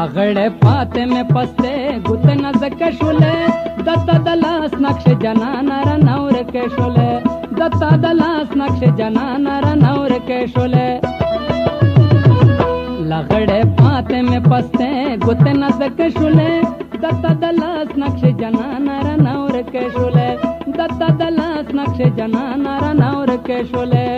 لغړې پاتې مې پسته ګوت نه زکه شولې دتا د لاس نقش جنان را نور کې شولې دتا د لاس نقش جنان را نور کې شولې لغړې پاتې مې پسته ګوت نه زکه شولې دتا د لاس نقش جنان را نور کې شولې دتا د لاس نقش جنان را نور کې شولې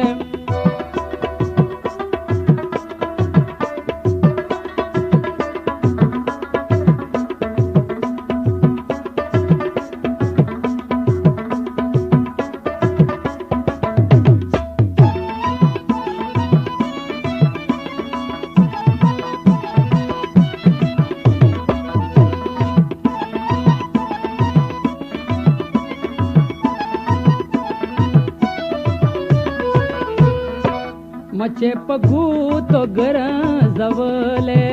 मचे पगू तो गर जवले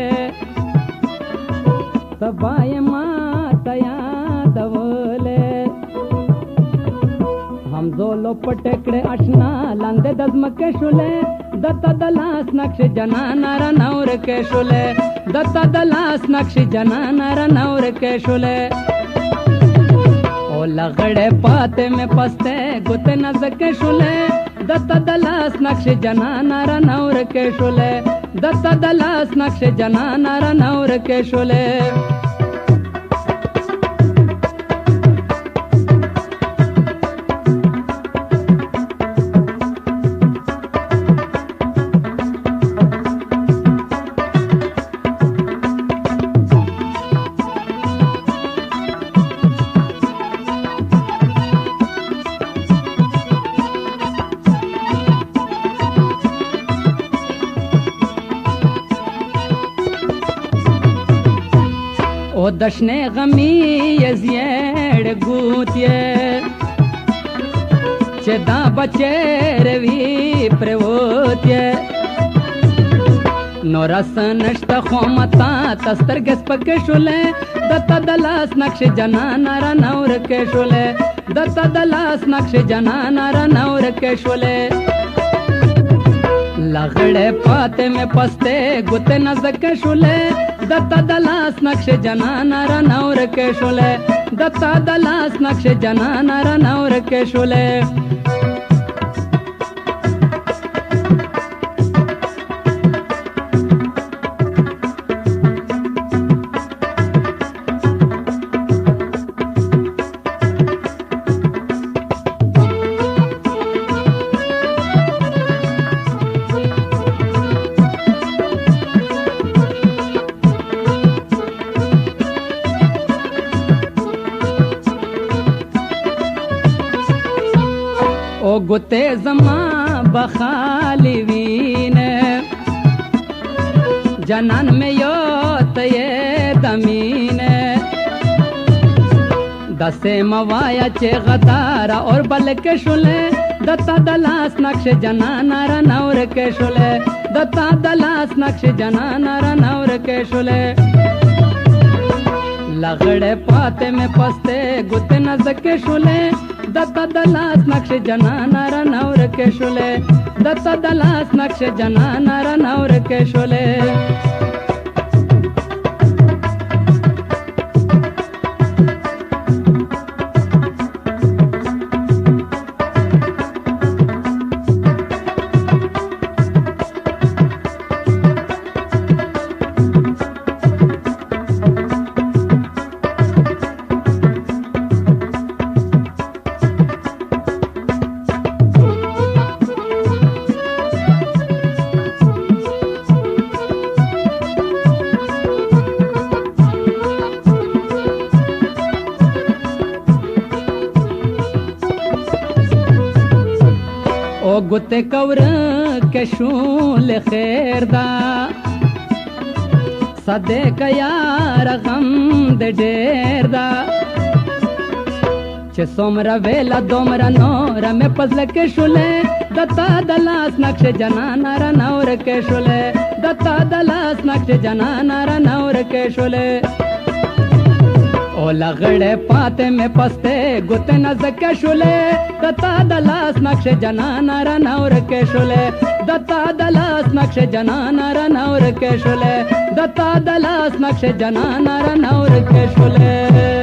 तबाय मातया दवले हम जोलो पटकडे अशना लांदे दजमके शुले दत्ता दलास नक्श जनानारा नवर के शुले दत्ता दलास नक्श जनानारा नवर के शुले ओ लगड़े पाते में पस्ते गुते नजके शुले दत्ता दलास नक्श जनाना را نور کې شولې دتا دلاس نقش جنانا را نور کې شولې ओ दशने गमी यजियड गुतिये चेदा बचेरवी प्रवोतिये नोरस नष्ट खोमता तस्तर गस पके शुले दत्ता दलास नक्श जनाना را नवर के शुले दत्ता दलास नक्श जनाना را नवर के शुले लगड़े पाते में पस्ते गुते नजके शुले दत्ता दलास नक्श जनाना را नवर के शुले दत्ता दलास नक्श जनाना را नवर के शुले ओ गुते जमा बखाली वीने जनन में यो तये दमीने दसे मवाया चे गदारा और बल के शुले दत्ता दलास नक्श जनाना را नवर के शुले दत्ता दलास नक्श जनाना را नवर के शुले लगड़े पाते में पस्ते गुते नजके शुले दत्ता दलास नक्श जनाना را नवर के शुले दत्ता दलास नक्श जनाना را नवर के शुले ओ गुते कवर के शूल खैर दा सदे का यार गम दे डेर दा चे सोमरा वेला दोमरा नोरा में पजल के शुले दत्ता दलास नक्श जनाना را नवर के शुले दत्ता दलास नक्श जनाना را नवर के शुले ओ او لغړې پاتې مې پسته ګوت نزکه شولې دتا د لاس نقش جنان را نور کې شولې دتا د لاس نقش جنان را نور کې شولې دتا د لاس نقش جنان را نور کې شولې